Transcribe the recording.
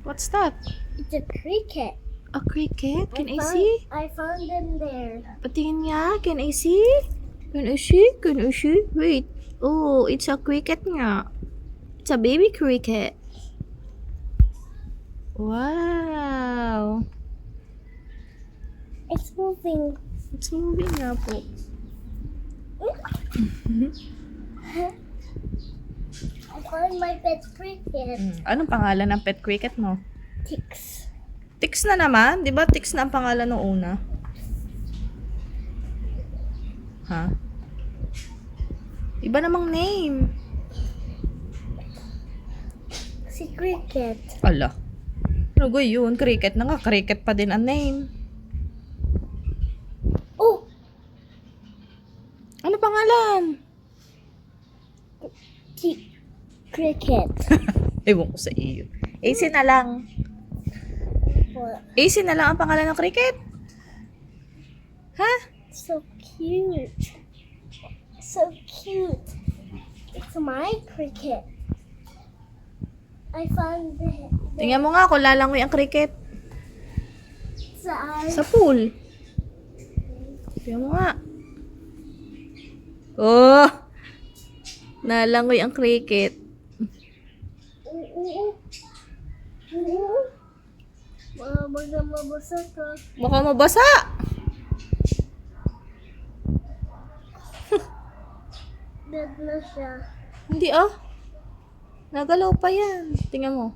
What's that? It's a cricket. A cricket? Can I see? I found them there. Patingin nga. Can I see? Can I see? Can I see? Wait. Oh, it's a cricket nga. It's a baby cricket. Wow. It's moving. It's moving nga po. I found my pet cricket. Anong pangalan ng pet cricket mo? Ticks. Tix na naman? Di ba Tix na ang pangalan nung una? Ha? Iba namang name. Si cricket. Ala. Lugoy yun. Cricket na nga. Cricket pa din ang name. Oh! Ano pangalan? Cricket. Ewan ko sa iyo. AC na lang. What? AC na lang ang pangalan ng cricket. Ha? So cute. So cute. It's my cricket. I found it. Tingnan mo nga kung lalangoy ang cricket Sa sa pool. Tingnan mo nga. Oh! Nalangoy ang cricket. Baka mabasa ka. Baka mabasa. Dead na siya. Hindi ah. Nagalaw pa yan. Tingnan mo.